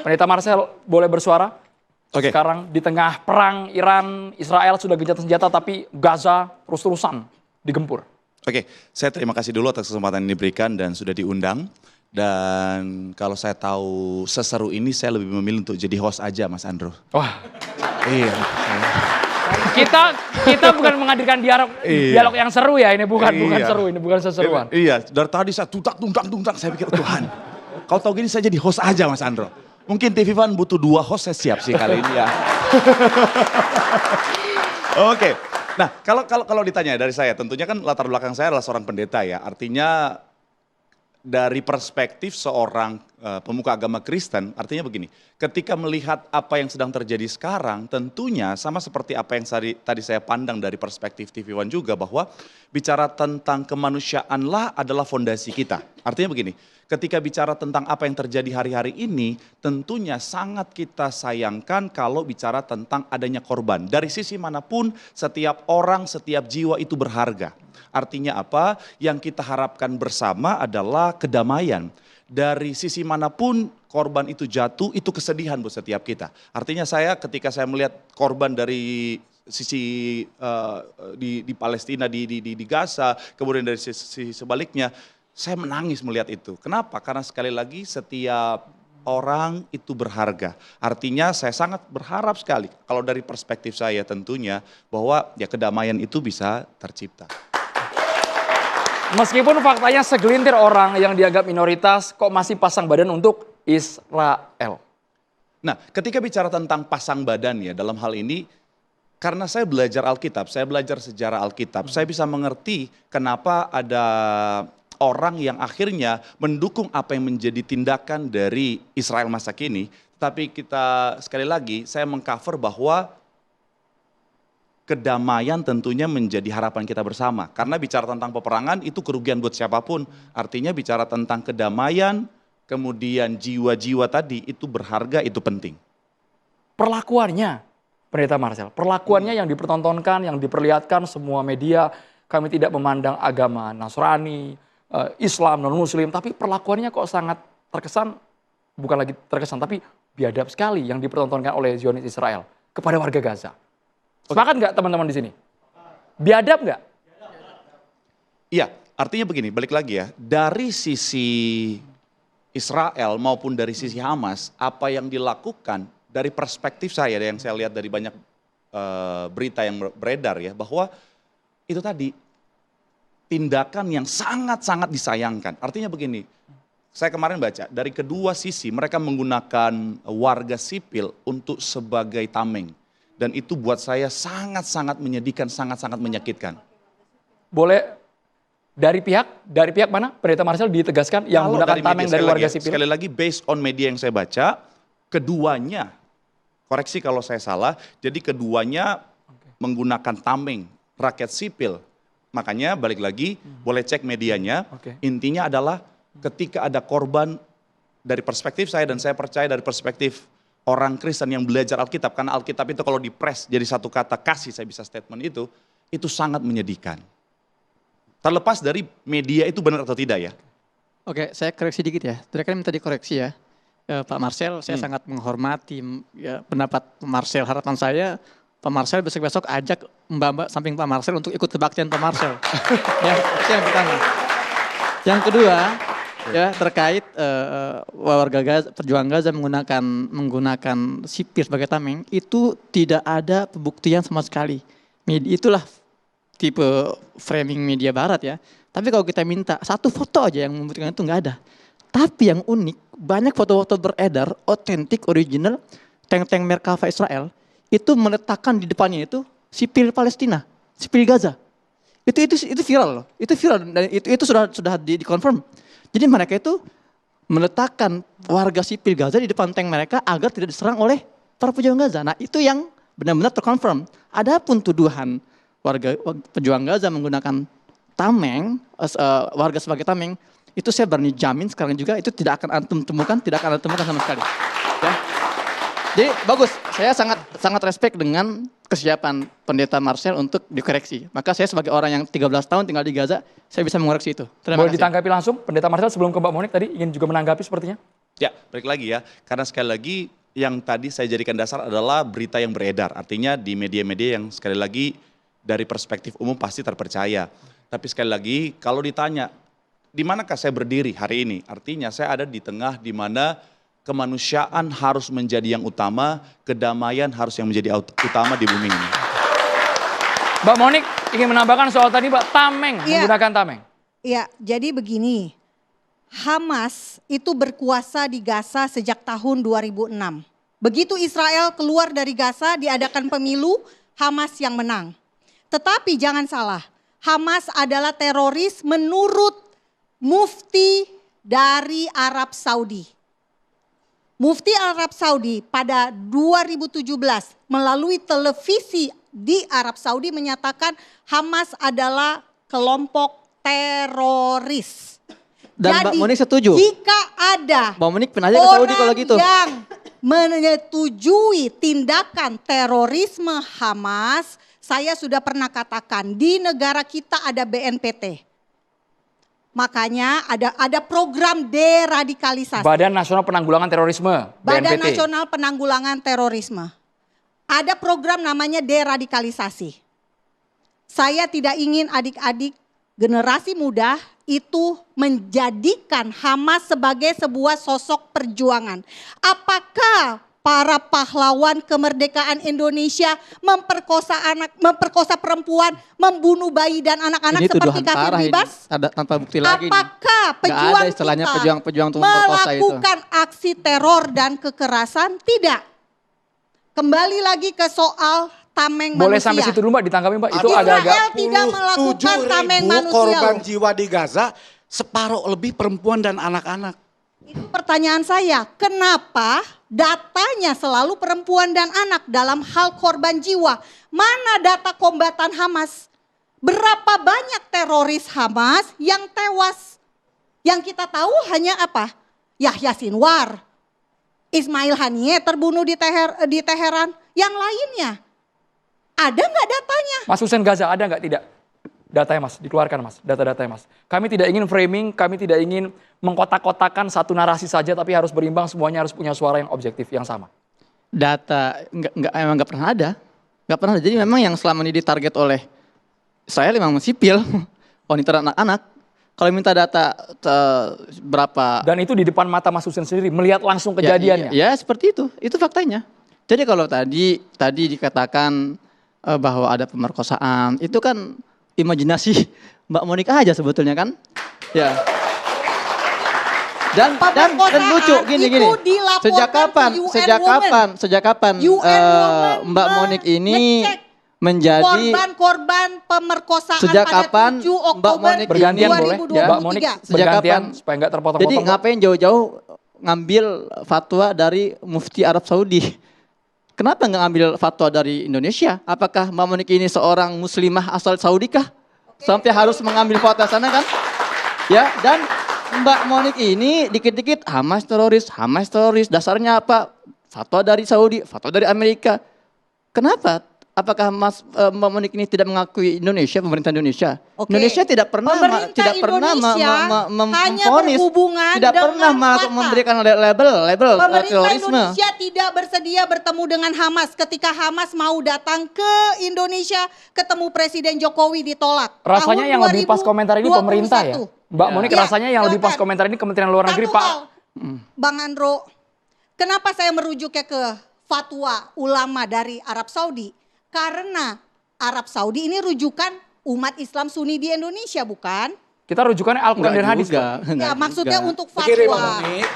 Pendeta Marcel boleh bersuara. Oke. Sekarang di tengah perang Iran, Israel sudah gencatan senjata tapi Gaza terus-terusan digempur. Oke, saya terima kasih dulu atas kesempatan yang diberikan dan sudah diundang. Dan kalau saya tahu seseru ini, saya lebih memilih untuk jadi host aja, Mas Andro. Wah, Iya. kita bukan menghadirkan dialog yang seru ya, ini bukan Iya. seru, ini bukan seseruan. Iya, dari tadi saya tungtang, saya pikir Tuhan. Kalau tahu gini saya jadi host aja, Mas Andro. Mungkin TV One butuh 2 host, saya siap sih kali ini ya. Oke. Nah, kalau ditanya dari saya, tentunya kan latar belakang saya adalah seorang pendeta ya. Artinya dari perspektif seorang pemuka agama Kristen, artinya begini, ketika melihat apa yang sedang terjadi sekarang, tentunya sama seperti apa yang tadi saya pandang dari perspektif TV One juga, bahwa bicara tentang kemanusiaanlah adalah fondasi kita. Artinya begini, ketika bicara tentang apa yang terjadi hari-hari ini, tentunya sangat kita sayangkan kalau bicara tentang adanya korban. Dari sisi manapun, setiap orang, setiap jiwa itu berharga. Artinya apa? Yang kita harapkan bersama adalah kedamaian. Dari sisi manapun korban itu jatuh, itu kesedihan buat setiap kita. Artinya ketika saya melihat korban dari sisi di Palestina, di Gaza, kemudian dari sisi sebaliknya, saya menangis melihat itu. Kenapa? Karena sekali lagi setiap orang itu berharga. Artinya saya sangat berharap sekali, kalau dari perspektif saya tentunya, bahwa ya kedamaian itu bisa tercipta. Meskipun faktanya segelintir orang yang dianggap minoritas kok masih pasang badan untuk Israel. Nah, ketika bicara tentang pasang badan ya dalam hal ini, karena saya belajar Alkitab, saya belajar sejarah Alkitab, saya bisa mengerti kenapa ada orang yang akhirnya mendukung apa yang menjadi tindakan dari Israel masa kini. Tapi kita sekali lagi, saya mengcover bahwa kedamaian tentunya menjadi harapan kita bersama. Karena bicara tentang peperangan itu kerugian buat siapapun. Artinya bicara tentang kedamaian, kemudian jiwa-jiwa tadi itu berharga, itu penting. Perlakuannya, Pendeta Marcel, perlakuannya yang dipertontonkan, yang diperlihatkan semua media, kami tidak memandang agama Nasrani, Islam, non-Muslim, tapi perlakuannya kok sangat terkesan, bukan lagi terkesan, tapi biadab sekali yang dipertontonkan oleh Zionis Israel kepada warga Gaza. Sepakat nggak teman-teman di sini? Biadab nggak? Iya, artinya begini, balik lagi ya, dari sisi Israel maupun dari sisi Hamas, apa yang dilakukan dari perspektif saya, yang saya lihat dari banyak berita yang beredar ya, bahwa itu tadi tindakan yang sangat-sangat disayangkan. Artinya begini, saya kemarin baca, dari kedua sisi mereka menggunakan warga sipil untuk sebagai tameng. Dan itu buat saya sangat-sangat menyedihkan, sangat-sangat menyakitkan. Boleh dari pihak mana? Pendeta Marcel ditegaskan yang menggunakan tameng dari warga sipil. Sekali lagi based on media yang saya baca, keduanya, koreksi kalau saya salah, jadi keduanya menggunakan tameng rakyat sipil. Makanya balik lagi, boleh cek medianya, intinya adalah ketika ada korban dari perspektif saya dan saya percaya dari perspektif orang Kristen yang belajar Alkitab, karena Alkitab itu kalau dipres jadi satu kata kasih, saya bisa statement itu sangat menyedihkan. Terlepas dari media itu benar atau tidak ya. Oke, saya koreksi dikit ya. Tadi kan minta dikoreksi ya. Pak Marcel, saya sangat menghormati ya, pendapat Pak Marcel. Harapan saya, Pak Marcel besok-besok ajak Mbak samping Pak Marcel untuk ikut kebaktian Pak Marcel. Ya, itu yang pertama. Yang kedua, ya terkait warga Gaza, perjuangan Gaza menggunakan sipil sebagai tameng, itu tidak ada pembuktian sama sekali. Itulah tipe framing media barat ya. Tapi kalau kita minta satu foto aja yang membuktikan itu nggak ada. Tapi yang unik, banyak foto-foto beredar, otentik, original, tank-tank Merkava Israel, itu meletakkan di depannya itu sipil Palestina, sipil Gaza. Itu viral loh, itu viral dan itu sudah dikonfirm. Jadi mereka itu meletakkan warga sipil Gaza di depan tank mereka agar tidak diserang oleh para pejuang Gaza. Nah itu yang benar-benar terkonfirm. Adapun tuduhan warga pejuang Gaza menggunakan tameng, warga sebagai tameng, itu saya berani jamin sekarang juga itu tidak akan antum temukan sama sekali. Ya. Jadi bagus, saya sangat respect dengan kesiapan Pendeta Marcel untuk dikoreksi. Maka saya sebagai orang yang 13 tahun tinggal di Gaza, saya bisa mengoreksi itu. Terima Boleh kasih. ditanggapi langsung, Pendeta Marcel sebelum ke Mbak Monik tadi ingin juga menanggapi sepertinya. Ya, balik lagi ya. Karena sekali lagi yang tadi saya jadikan dasar adalah berita yang beredar. Artinya di media-media yang sekali lagi dari perspektif umum pasti terpercaya. Tapi sekali lagi kalau ditanya, di manakah saya berdiri hari ini? Artinya saya ada di tengah di mana kemanusiaan harus menjadi yang utama, kedamaian harus yang menjadi utama di bumi ini. Mbak Monik ingin menambahkan soal tadi Mbak, tameng, menggunakan tameng. Iya, jadi begini. Hamas itu berkuasa di Gaza sejak tahun 2006. Begitu Israel keluar dari Gaza, diadakan pemilu, Hamas yang menang. Tetapi jangan salah, Hamas adalah teroris menurut mufti dari Arab Saudi. Mufti Arab Saudi pada 2017 melalui televisi di Arab Saudi menyatakan Hamas adalah kelompok teroris. Dan Jadi, Mbak Monik setuju? Jika ada Mbak Monik pernah aja ke Saudi kalau gitu. yang menyetujui tindakan terorisme Hamas, saya sudah pernah katakan di negara kita ada BNPT. Makanya ada program deradikalisasi. Badan Nasional Penanggulangan Terorisme, Badan BNPT. Nasional Penanggulangan Terorisme. Ada program namanya deradikalisasi. Saya tidak ingin adik-adik generasi muda itu menjadikan Hamas sebagai sebuah sosok perjuangan. Apakah para pahlawan kemerdekaan Indonesia memperkosa anak, memperkosa perempuan, membunuh bayi dan anak-anak Ini seperti tuduhan Kafir parah ini. Bibas? Ada tanpa bukti lagi. Nih. Apakah Nggak pejuang ada istilahnya kita pejuang-pejuang untuk memperkosa itu. melakukan aksi teror dan kekerasan? Tidak. Kembali lagi ke soal tameng Boleh manusia. sampai situ dulu Mbak, ditanggapi Mbak. Itu Israel agak-agak tidak melakukan tameng 47.000 manusia. korban loh. jiwa di Gaza, separuh lebih perempuan dan anak-anak. Itu pertanyaan saya, kenapa datanya selalu perempuan dan anak dalam hal korban jiwa? Mana data kombatan Hamas? Berapa banyak teroris Hamas yang tewas? Yang kita tahu hanya apa? Yahya Sinwar, Ismail Haniyeh terbunuh di Teheran. Yang lainnya, ada nggak datanya? Mas Hussein Gaza ada nggak? Tidak. Datanya Mas, dikeluarkan Mas, data-datanya Mas. Kami tidak ingin framing, kami tidak ingin mengkotak-kotakan satu narasi saja, tapi harus berimbang, semuanya harus punya suara yang objektif, yang sama. Data emang nggak pernah ada. Nggak pernah ada. Jadi memang yang selama ini ditarget oleh Israel memang sipil, wanita dan anak-anak. Kalau minta data berapa... Dan itu di depan mata Mas Hussein sendiri, melihat langsung kejadiannya. Ya, seperti itu faktanya. Jadi kalau tadi dikatakan bahwa ada pemerkosaan, itu kan imajinasi Mbak Monik aja sebetulnya kan? Ya. Dan lucu gini. itu dilaporkan Sejak kapan Mbak Monik ini ngecek menjadi korban pemerkosaan sejak pada kapan 7 Oktober Mbak Monik Bergantian boleh, 2023. ya, Mbak Monik Sejak bergantian kapan? supaya nggak Jadi terpotong-potong. ngapain jauh-jauh ngambil fatwa dari Mufti Arab Saudi? Kenapa nggak ngambil fatwa dari Indonesia? Apakah Mbak Monik ini seorang muslimah asal Saudi kah? Sampai harus mengambil fatwa sana kan? Ya, dan Mbak Monik ini dikit-dikit Hamas teroris. Dasarnya apa? Fatwa dari Saudi, fatwa dari Amerika. Kenapa? Apakah Mbak Monik ini tidak mengakui Indonesia, pemerintah Indonesia? Oke. Indonesia tidak pernah Pemerintah Indonesia hanya berhubungan tidak dengan pernah kata. memberikan label Pemerintah terorisme. Indonesia tidak bersedia bertemu dengan Hamas. Ketika Hamas mau datang ke Indonesia, ketemu Presiden Jokowi ditolak. Rasanya Tahun yang lebih pas komentar ini pemerintah ya. 2021. Mbak Monik Ya, rasanya yang lebih pas silakan. komentar ini Kementerian Luar Negeri Satu Pak. hal, Bang Andro, kenapa saya merujuknya ke fatwa ulama dari Arab Saudi? Karena Arab Saudi ini rujukan umat Islam Sunni di Indonesia, bukan? Kita rujukannya Al-Quran dan hadis. Enggak Ya, maksudnya juga. untuk Begini Bang fatwa. Monik,